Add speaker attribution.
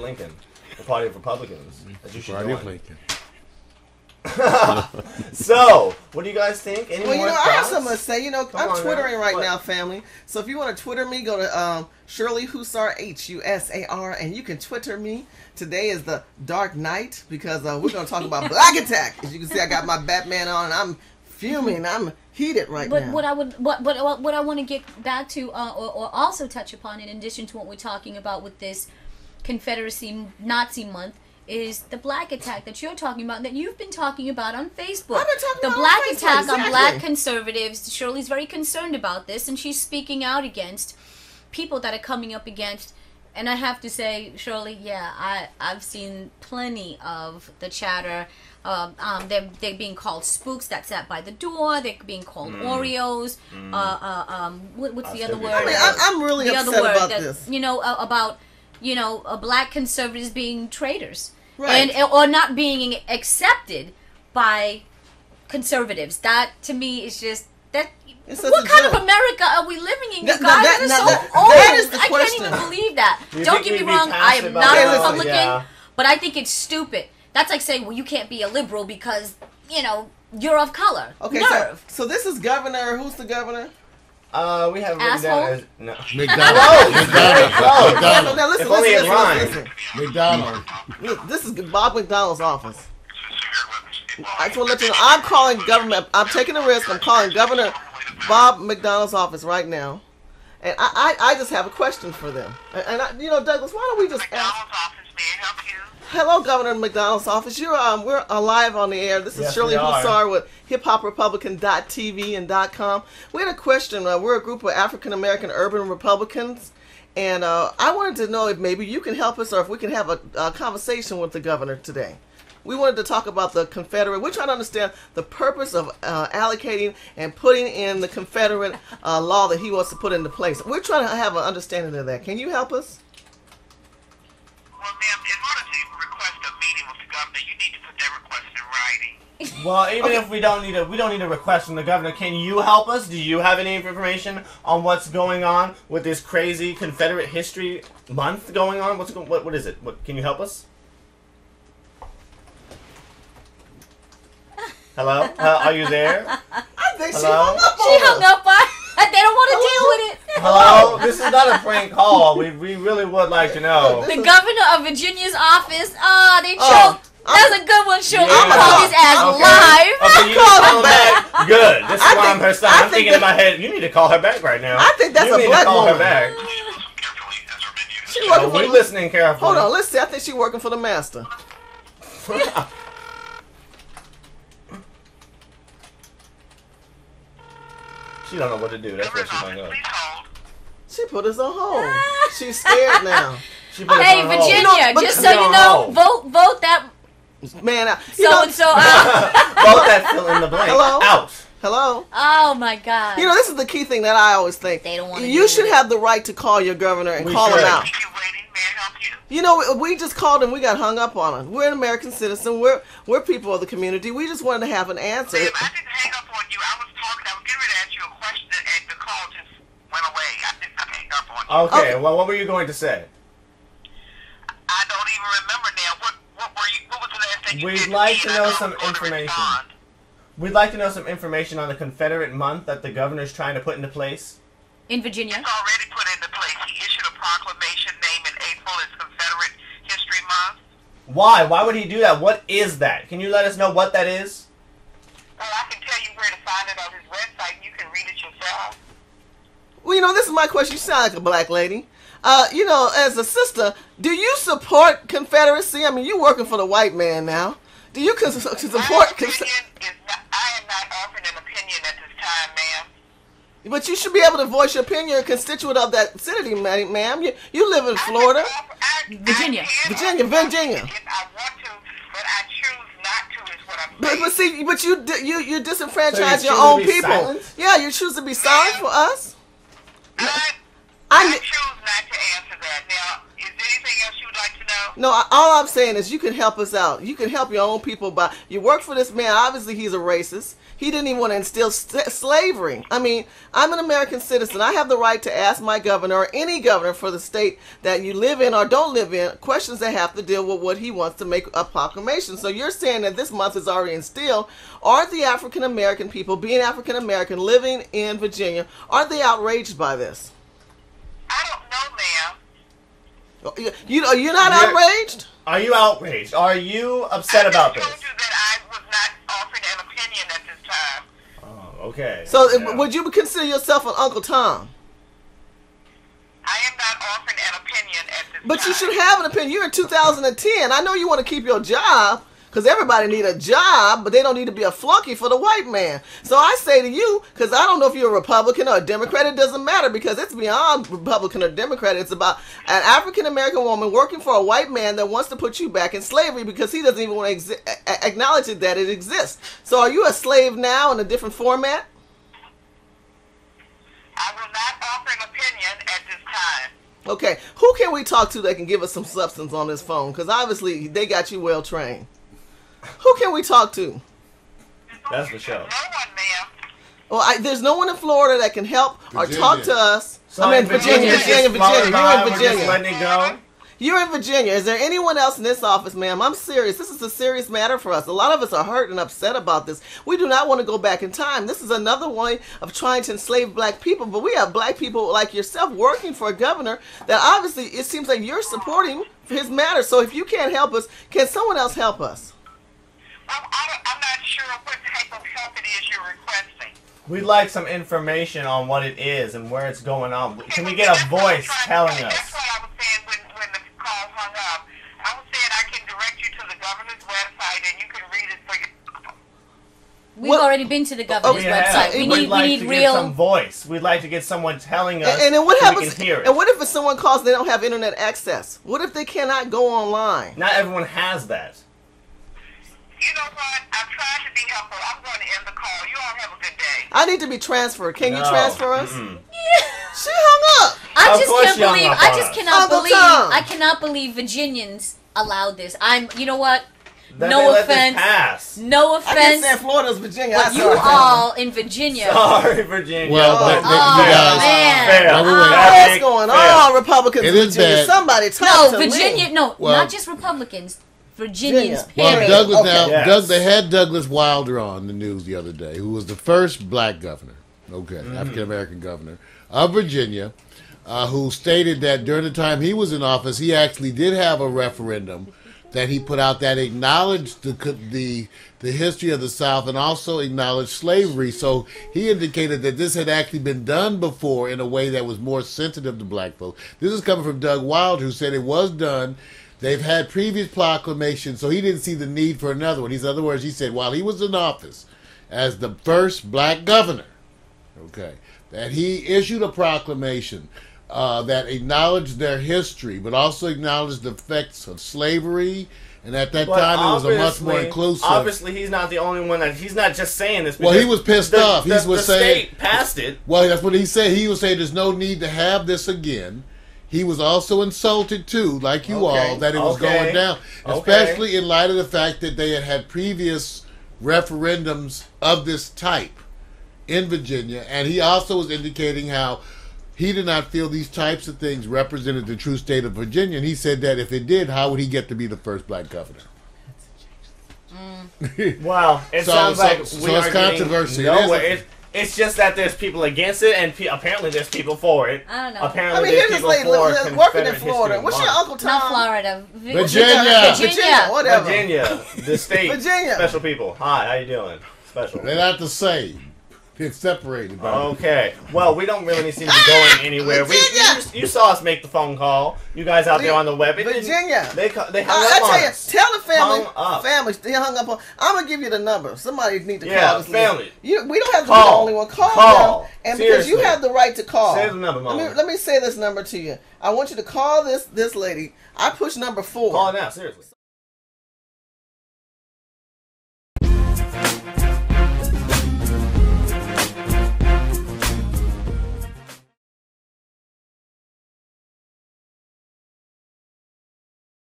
Speaker 1: Lincoln, the Party of Republicans. That you should
Speaker 2: Party of
Speaker 1: join.
Speaker 2: Lincoln.
Speaker 1: So, what do you guys think? Any
Speaker 3: Well,
Speaker 1: more
Speaker 3: I have
Speaker 1: thoughts?
Speaker 3: something to say. I'm
Speaker 1: on
Speaker 3: Twittering
Speaker 1: now.
Speaker 3: right
Speaker 1: What?
Speaker 3: now, family. So if you want to Twitter me, go to Shirley Hussar, Husar, and you can Twitter me. Today is the Dark Night because we're going to talk about Black Attack. As you can see, I got my Batman on, and I'm fuming. I'm heated right now.
Speaker 4: What I want to get back to, or also touch upon, in addition to what we're talking about with this Confederacy Nazi Month, is the black attack that you're talking about, that you've been talking about on Facebook.
Speaker 3: I've been talking
Speaker 4: the
Speaker 3: about
Speaker 4: black
Speaker 3: on Facebook,
Speaker 4: attack
Speaker 3: exactly.
Speaker 4: on black conservatives. Shirley's very concerned about this, and she's speaking out against people that are coming up against. And I have to say, Shirley, yeah, I've seen plenty of the chatter. They're being called spooks that sat by the door. They're being called Oreos. What's the other word?
Speaker 3: I mean, I'm really upset about this.
Speaker 4: About black conservatives being traitors.
Speaker 3: Right.
Speaker 4: Or not being accepted by conservatives. That to me is just that.
Speaker 3: It's
Speaker 4: What
Speaker 3: such a
Speaker 4: kind
Speaker 3: joke.
Speaker 4: of America are we living in? You
Speaker 3: That-
Speaker 4: guys,
Speaker 3: that-
Speaker 4: that is
Speaker 3: now
Speaker 4: so
Speaker 3: that-
Speaker 4: old.
Speaker 3: that is the
Speaker 4: I
Speaker 3: question.
Speaker 4: can't even believe that.
Speaker 1: Do you
Speaker 4: Don't
Speaker 1: think
Speaker 4: get me
Speaker 1: we'd be
Speaker 4: wrong. I
Speaker 1: passive
Speaker 4: am
Speaker 1: about
Speaker 4: not a
Speaker 3: that?
Speaker 4: Republican,
Speaker 1: Yeah.
Speaker 4: but I think it's stupid. That's like saying, well, you can't be a liberal because you're of color.
Speaker 3: Okay,
Speaker 4: Nerve.
Speaker 3: so this is Governor. Who's the governor?
Speaker 1: We have it written down as no.
Speaker 2: McDonnell.
Speaker 3: Now,
Speaker 2: McDonnell.
Speaker 3: listen,
Speaker 1: If only it rhymed.
Speaker 3: listen.
Speaker 2: McDonnell.
Speaker 3: Look, this is Bob McDonnell's office. I just want to let you know, I'm calling government. I'm taking a risk. I'm calling Governor Bob McDonnell's office right now, and I just have a question for them. And Douglas, why don't we just ask?
Speaker 5: office, may I help you?
Speaker 3: Hello, Governor McDonnell's office. We're live on the air. This is
Speaker 1: Yes,
Speaker 3: Shirley
Speaker 1: we are.
Speaker 3: Hussar with HipHopRepublican.tv and .com. We had a question. We're a group of African American urban Republicans, and I wanted to know if maybe you can help us, or if we can have a conversation with the governor today. We wanted to talk about the Confederate. We're trying to understand the purpose of allocating and putting in the Confederate law that he wants to put into place. We're trying to have an understanding of that. Can you help us?
Speaker 5: Well, ma'am, in order to request a meeting with the governor, you need to put that request in writing.
Speaker 1: Well, even if we don't need a request from the governor, can you help us? Do you have any information on what's going on with this crazy Confederate History Month going on? What is it? What can you help us? Hello? Are you there?
Speaker 3: I think she
Speaker 1: Hello?
Speaker 3: hung up
Speaker 4: She
Speaker 3: on
Speaker 4: hung
Speaker 3: us.
Speaker 4: up on. They don't want to deal with it.
Speaker 1: Hello? This is not a prank call. We really would like to know.
Speaker 4: The governor of Virginia's office. They
Speaker 3: Oh,
Speaker 4: choked. That's a good one, Shirley.
Speaker 1: Yeah.
Speaker 4: I'm call his ass
Speaker 1: Okay.
Speaker 4: live.
Speaker 1: Okay, you
Speaker 3: Call
Speaker 1: call
Speaker 3: her
Speaker 1: her back. Good. This is
Speaker 3: I
Speaker 1: why
Speaker 3: think-
Speaker 1: I'm her son.
Speaker 3: I
Speaker 1: I'm
Speaker 3: think
Speaker 1: thinking in my head, you need to call her back right now.
Speaker 3: I think that's
Speaker 1: you
Speaker 3: a
Speaker 1: need
Speaker 3: black
Speaker 1: to call
Speaker 3: woman.
Speaker 1: her back.
Speaker 5: Carefully, as our menu is.
Speaker 3: She
Speaker 1: Oh,
Speaker 3: working for
Speaker 1: we're
Speaker 3: the,
Speaker 1: listening carefully.
Speaker 3: hold on, let's see. I think she's working for the master.
Speaker 1: She don't know what to do. That's why
Speaker 5: Governor's
Speaker 1: she hung
Speaker 5: office,
Speaker 1: up.
Speaker 5: please hold.
Speaker 3: She put us on hold. She's scared now.
Speaker 1: She put us
Speaker 4: Hey,
Speaker 1: on hold.
Speaker 4: Virginia,
Speaker 3: but-
Speaker 4: just so you know, vote that
Speaker 3: Man,
Speaker 4: so and so out.
Speaker 1: Vote that fill in the blank.
Speaker 3: Hello?
Speaker 1: Out.
Speaker 3: hello.
Speaker 4: Oh my God.
Speaker 3: This is the key thing that I always think.
Speaker 4: They don't wanna
Speaker 3: You
Speaker 4: do
Speaker 3: should
Speaker 4: it.
Speaker 3: have the right to call your governor and
Speaker 1: We
Speaker 3: call him
Speaker 1: should.
Speaker 3: out.
Speaker 5: Thank you, waiting. May I help you?
Speaker 3: We just called him. We got hung up on him. We're an American citizen. We're people of the community. We just wanted to have an answer.
Speaker 5: Ma'am, I didn't hang up on you. I was getting ready to ask you a question, and the call just went away. I did not hang up on you.
Speaker 1: Okay,
Speaker 3: Okay.
Speaker 1: well, what were you going to say?
Speaker 5: I don't even remember now. What was the last thing you
Speaker 1: We'd
Speaker 5: said
Speaker 1: like
Speaker 5: me,
Speaker 1: to
Speaker 5: and I
Speaker 1: know
Speaker 5: was
Speaker 1: some
Speaker 5: going to
Speaker 1: information.
Speaker 5: respond.
Speaker 1: We'd like to know some information on the Confederate month that the governor's trying to put into place.
Speaker 4: In Virginia.
Speaker 5: It's already put into place. He issued a proclamation naming April as Confederate History Month.
Speaker 1: Why? Why would he do that? What is that? Can you let us know what that is?
Speaker 5: Well, I can tell you where to find it on his website, and you can read it yourself.
Speaker 3: Well, this is my question. You sound like a black lady. As a sister, do you support Confederacy? I mean, you're working for the white man now. Do you support?
Speaker 5: I am not offering an opinion at this time, ma'am.
Speaker 3: But you should be able to voice your opinion. You're a constituent of that city, ma'am. You live in Florida.
Speaker 4: Virginia.
Speaker 3: Virginia.
Speaker 5: If I want to, but I choose not to. Is what I'm saying.
Speaker 3: But you disenfranchise
Speaker 1: So you
Speaker 3: your
Speaker 1: choose
Speaker 3: own
Speaker 1: to be
Speaker 3: people.
Speaker 1: silent?
Speaker 3: Yeah, you choose to be silent for us.
Speaker 5: I
Speaker 3: I
Speaker 5: choose not to answer that. Now, Is there anything else you would like to know?
Speaker 3: No, all I'm saying is you can help us out. You can help your own people by, you work for this man. Obviously, he's a racist. He didn't even want to instill slavery. I mean, I'm an American citizen. I have the right to ask my governor or any governor for the state that you live in or don't live in questions that have to deal with what he wants to make a proclamation. So you're saying that this month is already instilled. Aren't the African American people, being African American, living in Virginia, aren't they outraged by this?
Speaker 5: I don't know, ma'am.
Speaker 3: You're not outraged?
Speaker 1: Are you outraged? Are you upset about this?
Speaker 5: I told you that I was not offering an opinion at this time.
Speaker 1: Oh, okay.
Speaker 3: So
Speaker 1: Yeah.
Speaker 3: would you consider yourself an Uncle Tom?
Speaker 5: I am not offering an opinion at this time.
Speaker 3: But you should have an opinion. You're in 2010. I know you want to keep your job because everybody need a job, but they don't need to be a flunky for the white man. So I say to you, because I don't know if you're a Republican or a Democrat, it doesn't matter because it's beyond Republican or Democrat. It's about an African-American woman working for a white man that wants to put you back in slavery because he doesn't even want to acknowledge that it exists. So are you a slave now in a different format?
Speaker 5: I will not offer an opinion at this time.
Speaker 3: Okay. Who can we talk to that can give us some substance on this phone? Because obviously they got you well trained. Who can we talk to?
Speaker 1: That's the show.
Speaker 5: No one, ma'am.
Speaker 3: Well, there's no one in Florida that can help or talk to us.
Speaker 1: So
Speaker 3: I'm in Virginia. You're in Virginia. You're in
Speaker 1: We're just letting
Speaker 3: Virginia.
Speaker 1: it go.
Speaker 3: You're in Virginia. Is there anyone else in this office, ma'am? I'm serious. This is a serious matter for us. A lot of us are hurt and upset about this. We do not want to go back in time. This is another way of trying to enslave black people. But we have black people like yourself working for a governor that obviously it seems like you're supporting his matter. So if you can't help us, can someone else help us?
Speaker 5: Well, I'm not sure what type of help it is you're requesting.
Speaker 1: We'd like some information on what it is and where it's going on. Can we get a voice telling us?
Speaker 5: That's what I was saying when the call hung up. I was saying I can direct you to the governor's website and you can read it for yourself.
Speaker 4: We've already been to the governor's website. We
Speaker 1: We'd like
Speaker 4: need
Speaker 1: to
Speaker 4: real.
Speaker 1: get some voice. We'd like to get someone telling us
Speaker 3: And then what
Speaker 1: so we
Speaker 3: happens?
Speaker 1: can hear it.
Speaker 3: And what if someone calls and they don't have internet access? What if they cannot go online?
Speaker 1: Not everyone has that.
Speaker 5: You know what? I'm trying to be helpful. I'm going to end the call. You all have a good day.
Speaker 3: I need to be transferred. Can you
Speaker 1: No.
Speaker 3: transfer us?
Speaker 1: Mm-mm.
Speaker 3: She hung up.
Speaker 4: I
Speaker 1: Of
Speaker 4: just
Speaker 1: course
Speaker 4: can't
Speaker 1: you hung
Speaker 4: believe.
Speaker 1: up
Speaker 4: I
Speaker 1: on
Speaker 4: just
Speaker 1: us.
Speaker 4: cannot
Speaker 3: Uncle
Speaker 4: believe.
Speaker 3: Tom.
Speaker 4: I cannot believe Virginians allowed this. You know what?
Speaker 1: That
Speaker 4: No
Speaker 1: they let this
Speaker 4: offense.
Speaker 1: pass.
Speaker 4: No
Speaker 3: I can't
Speaker 4: offense.
Speaker 3: say Florida's Virginia.
Speaker 4: But
Speaker 3: I
Speaker 4: you
Speaker 3: saw it.
Speaker 4: all in Virginia.
Speaker 1: Sorry, Virginia.
Speaker 2: Well,
Speaker 1: but
Speaker 2: you guys-
Speaker 4: man.
Speaker 1: fail.
Speaker 2: Wait, wait, wait.
Speaker 1: That
Speaker 3: What's
Speaker 1: big
Speaker 3: going
Speaker 1: fail.
Speaker 3: on, Republicans
Speaker 2: It
Speaker 3: in
Speaker 2: is
Speaker 3: Virginia?
Speaker 2: bad.
Speaker 3: Somebody talk
Speaker 4: No,
Speaker 3: to
Speaker 4: Virginia.
Speaker 3: me.
Speaker 4: No,
Speaker 2: Well-
Speaker 4: not just Republicans. Virginians.
Speaker 3: Virginia.
Speaker 2: Well,
Speaker 4: Period.
Speaker 2: Douglas
Speaker 3: Okay.
Speaker 2: now,
Speaker 1: Yes.
Speaker 2: they had Douglas Wilder on the news the other day, who was the first black governor, African American governor of Virginia, who stated that during the time he was in office, he actually did have a referendum that he put out that acknowledged the history of the South and also acknowledged slavery. So he indicated that this had actually been done before in a way that was more sensitive to black folks. This is coming from Doug Wilder, who said it was done. They've had previous proclamations, so he didn't see the need for another one. In other words, he said while he was in office as the first black governor, that he issued a proclamation that acknowledged their history, but also acknowledged the effects of slavery. And at that
Speaker 1: But
Speaker 2: time, it was a much more
Speaker 1: obviously-
Speaker 2: inclusive.
Speaker 1: Obviously, he's not the only one that he's not just saying this.
Speaker 2: Well, he
Speaker 1: because
Speaker 2: was pissed
Speaker 1: the-
Speaker 2: off. He
Speaker 1: the
Speaker 2: was saying,
Speaker 1: state passed it.
Speaker 2: well, that's what he said. He was saying there's no need to have this again. He was also insulted too, like you
Speaker 1: Okay,
Speaker 2: all, that it was
Speaker 1: okay,
Speaker 2: going down,
Speaker 1: okay.
Speaker 2: especially in light of the fact that they had had previous referendums of this type in Virginia, and he also was indicating how he did not feel these types of things represented the true state of Virginia, and he said that if it did, how would he get to be the first black governor?
Speaker 1: Well, it
Speaker 2: So-
Speaker 1: sounds
Speaker 2: so-
Speaker 1: like
Speaker 2: so
Speaker 1: we
Speaker 2: it's
Speaker 1: are getting
Speaker 2: controversy. It
Speaker 1: nowhere.
Speaker 2: is.
Speaker 1: It's just that there's people against it, and apparently there's people for it.
Speaker 4: I don't know.
Speaker 1: Apparently
Speaker 3: I mean,
Speaker 1: there's
Speaker 3: here's this
Speaker 1: people
Speaker 3: lady
Speaker 1: for
Speaker 3: working in
Speaker 1: Confederate
Speaker 3: Florida.
Speaker 1: History
Speaker 3: What's your
Speaker 1: Month.
Speaker 3: Uncle Tom?
Speaker 4: Not Florida.
Speaker 2: Virginia.
Speaker 3: Virginia, whatever.
Speaker 1: Virginia, the state.
Speaker 3: Virginia.
Speaker 1: Special people. Hi, how you doing? Special.
Speaker 2: They're not the same. They're separated. By
Speaker 1: Okay. Well, we don't really seem to be going anywhere.
Speaker 3: Virginia!
Speaker 1: You saw us make the phone call. You guys out there on the web. It didn't-
Speaker 3: Virginia.
Speaker 1: They hung
Speaker 3: I
Speaker 1: up on
Speaker 3: tell you,
Speaker 1: us.
Speaker 3: tell the family.
Speaker 1: Hung up.
Speaker 3: Family, they hung up on. I'm gonna give you the number. Somebody need to
Speaker 1: Yeah,
Speaker 3: call this lady.
Speaker 1: family.
Speaker 3: We don't have to be the
Speaker 1: Call.
Speaker 3: only one. Call
Speaker 1: Call.
Speaker 3: them, and because you
Speaker 1: Seriously.
Speaker 3: have the right to call.
Speaker 1: Say the number, Mama.
Speaker 3: Let me say this number to you. I want you to call this lady. I push number 4.
Speaker 1: Call it now, seriously.